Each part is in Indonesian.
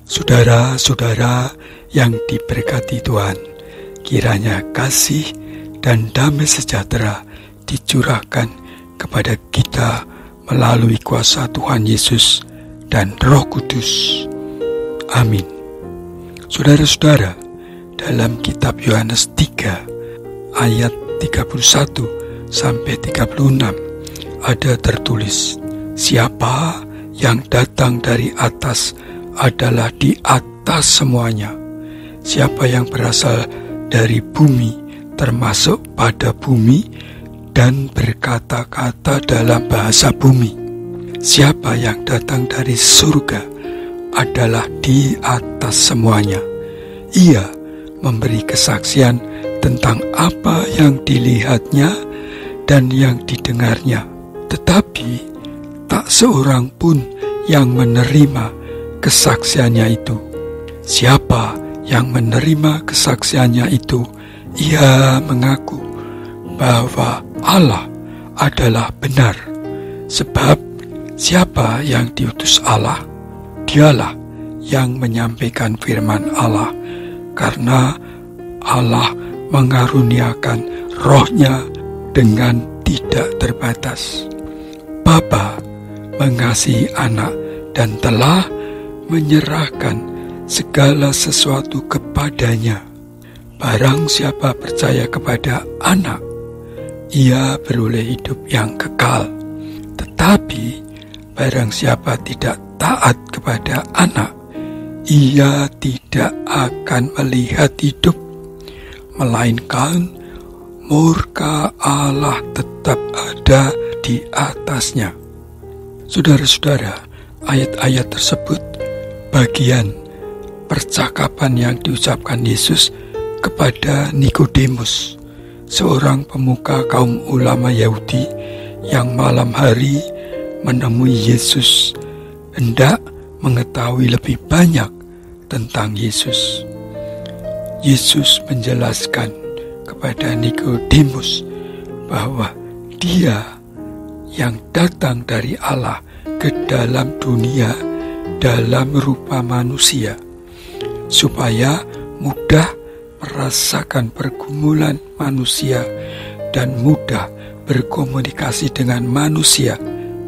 Saudara-saudara yang diberkati Tuhan, kiranya kasih dan damai sejahtera dicurahkan kepada kita melalui kuasa Tuhan Yesus dan Roh Kudus. Amin. Saudara-saudara, dalam kitab Yohanes 3 ayat 31 sampai 36 ada tertulis, siapa yang datang dari atas adalah di atas semuanya. Siapa yang berasal dari bumi termasuk pada bumi dan berkata-kata dalam bahasa bumi. Siapa yang datang dari surga adalah di atas semuanya. Ia memberi kesaksian tentang apa yang dilihatnya dan yang didengarnya. Tetapi tak seorang pun yang menerima kesaksiannya itu. Siapa yang menerima kesaksiannya itu, ia mengaku bahwa Allah adalah benar. Sebab siapa yang diutus Allah, dialah yang menyampaikan firman Allah, karena Allah mengaruniakan Roh-Nya dengan tidak terbatas. Bapa mengasihi anak dan telah menyerahkan segala sesuatu kepadanya. Barang siapa percaya kepada anak, ia beroleh hidup yang kekal. Tetapi barang siapa tidak taat kepada anak, ia tidak akan melihat hidup, melainkan murka Allah tetap ada di atasnya. Saudara-saudara, ayat-ayat tersebut bagian percakapan yang diucapkan Yesus kepada Nikodemus, seorang pemuka kaum ulama Yahudi yang malam hari menemui Yesus, hendak mengetahui lebih banyak tentang Yesus. Yesus menjelaskan kepada Nikodemus bahwa Dia yang datang dari Allah ke dalam dunia dalam rupa manusia, supaya mudah merasakan pergumulan manusia dan mudah berkomunikasi dengan manusia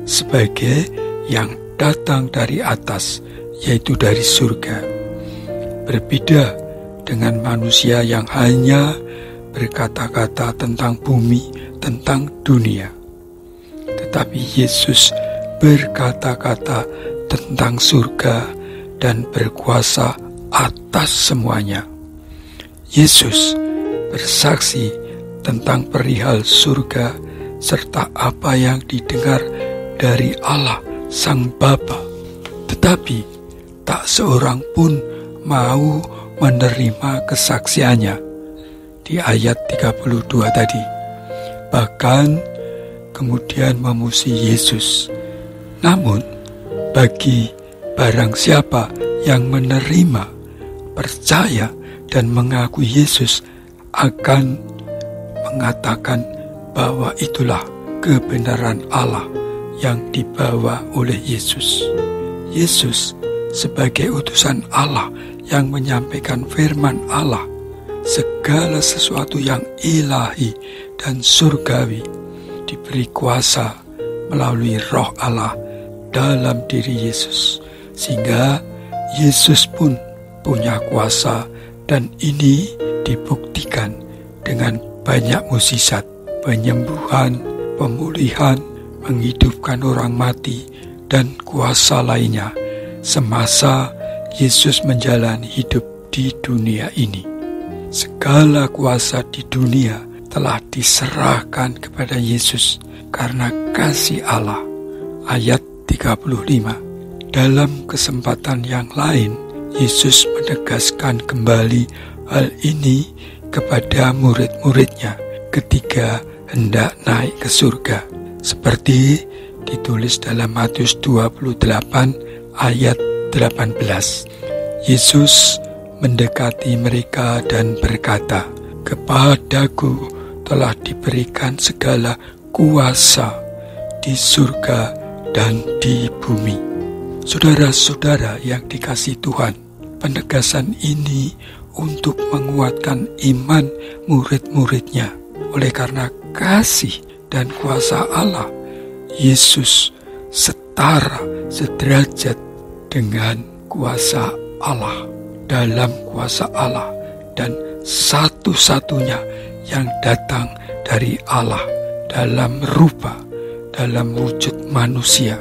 sebagai yang datang dari atas, yaitu dari surga. Berbeda dengan manusia yang hanya berkata-kata tentang bumi, tentang dunia. Tetapi Yesus berkata-kata tentang surga dan berkuasa atas semuanya. Yesus bersaksi tentang perihal surga serta apa yang didengar dari Allah Sang Bapa. Tetapi tak seorang pun mau menerima kesaksiannya. Di ayat 32 tadi. Bahkan kemudian memuji Yesus. Namun bagi barang siapa yang menerima, percaya dan mengakui Yesus, akan mengatakan bahwa itulah kebenaran Allah yang dibawa oleh Yesus. Yesus sebagai utusan Allah yang menyampaikan firman Allah, segala sesuatu yang ilahi dan surgawi diberi kuasa melalui Roh Allah dalam diri Yesus, sehingga Yesus pun punya kuasa, dan ini dibuktikan dengan banyak mukjizat, penyembuhan, pemulihan, menghidupkan orang mati, dan kuasa lainnya semasa Yesus menjalani hidup di dunia ini. Segala kuasa di dunia telah diserahkan kepada Yesus karena kasih Allah. Ayat 35. Dalam kesempatan yang lain, Yesus menegaskan kembali hal ini kepada murid-muridnya ketika hendak naik ke surga, seperti ditulis dalam Matius 28 ayat 18. Yesus mendekati mereka dan berkata, "Kepadaku telah diberikan segala kuasa di surga dan di bumi." Saudara-saudara yang dikasihi Tuhan, Penegasan ini untuk menguatkan iman murid-muridnya. Oleh karena kasih dan kuasa Allah, Yesus setara, sederajat dengan kuasa Allah. Dalam kuasa Allah dan satu-satunya yang datang dari Allah dalam rupa, dalam wujud manusia.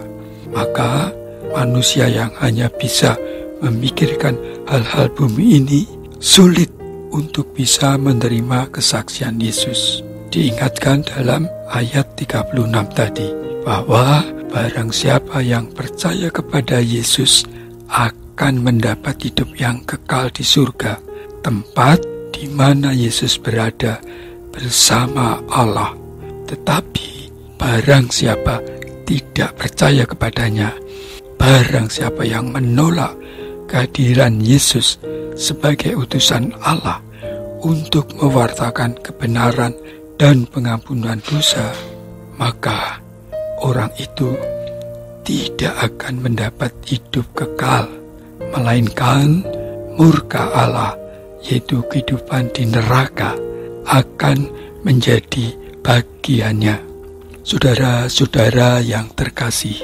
Maka manusia yang hanya bisa memikirkan hal-hal bumi ini sulit untuk bisa menerima kesaksian Yesus. Diingatkan dalam ayat 36 tadi bahwa barang siapa yang percaya kepada Yesus akan mendapat hidup yang kekal di surga, tempat di mana Yesus berada bersama Allah. Tetapi barang siapa tidak percaya kepadanya, barang siapa yang menolak kehadiran Yesus sebagai utusan Allah untuk mewartakan kebenaran dan pengampunan dosa, maka orang itu tidak akan mendapat hidup kekal, melainkan murka Allah, yaitu kehidupan di neraka, akan menjadi bagiannya. Saudara-saudara yang terkasih,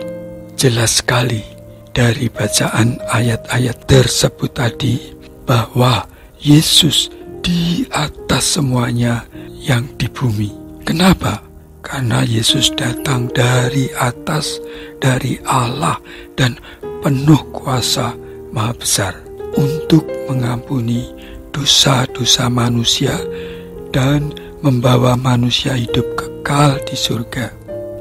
jelas sekali dari bacaan ayat-ayat tersebut tadi bahwa Yesus di atas semuanya yang di bumi. Kenapa? Karena Yesus datang dari atas, dari Allah, dan penuh kuasa Maha Besar untuk mengampuni dosa-dosa manusia dan membawa manusia hidup kekal di surga.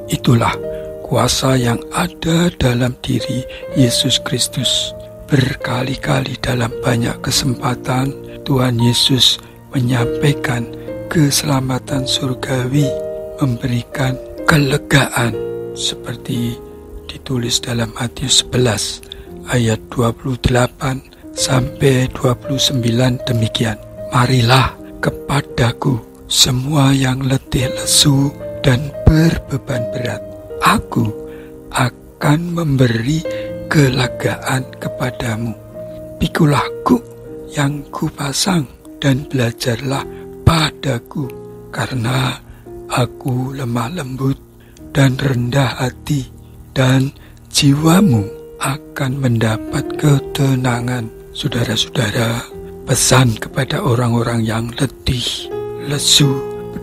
Itulah kuasa yang ada dalam diri Yesus Kristus. Berkali-kali dalam banyak kesempatan Tuhan Yesus menyampaikan keselamatan surgawi, memberikan kelegaan seperti ditulis dalam Matius 11 ayat 28 sampai 29 demikian. Marilah kepadaku semua yang letih lesu dan berbeban berat, aku akan memberi kelegaan kepadamu. Pikulah kuk yang kupasang dan belajarlah padaku, karena aku lemah lembut dan rendah hati, dan jiwamu akan mendapat ketenangan. Saudara-saudara, pesan kepada orang-orang yang letih, lesu,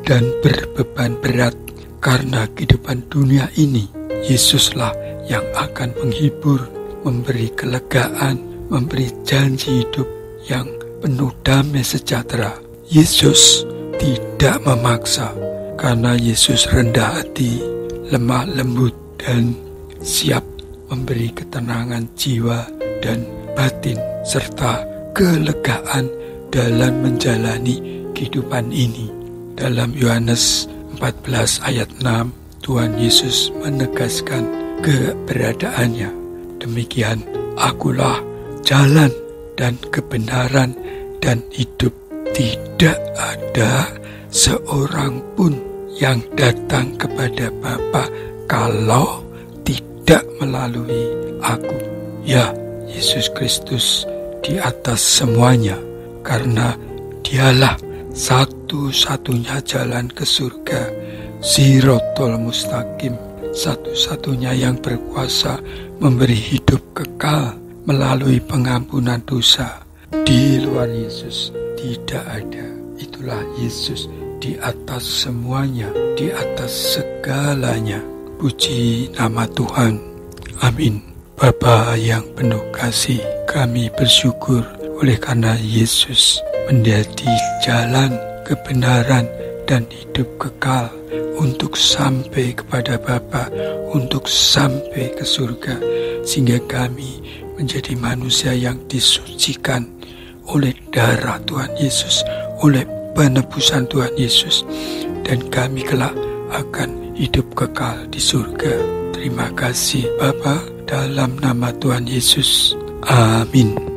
dan berbeban berat karena kehidupan dunia ini, Yesuslah yang akan menghibur, memberi kelegaan, memberi janji hidup yang penuh damai sejahtera. Yesus tidak memaksa, karena Yesus rendah hati, lemah lembut, dan siap memberi ketenangan jiwa dan batin, serta kelegaan dalam menjalani kehidupan ini. Dalam Yohanes 14 ayat 6, Tuhan Yesus menegaskan keberadaannya. Demikian, akulah jalan dan kebenaran dan hidup. Tidak ada seorang pun yang datang kepada Bapa kalau tidak melalui aku. Ya, Yesus Kristus di atas semuanya, karena Dialah satu-satunya jalan ke surga, Siratul Mustaqim, satu-satunya yang berkuasa memberi hidup kekal melalui pengampunan dosa. Di luar Yesus tidak ada. Itulah Yesus di atas semuanya, di atas segalanya. Puji nama Tuhan. Amin. Bapa yang penuh kasih, kami bersyukur oleh karena Yesus menjadi jalan, kebenaran, dan hidup kekal untuk sampai kepada Bapa, untuk sampai ke surga, sehingga kami menjadi manusia yang disucikan oleh darah Tuhan Yesus, oleh penebusan Tuhan Yesus, dan kami kelak akan hidup kekal di surga. Terima kasih Bapa, dalam nama Tuhan Yesus. Amin.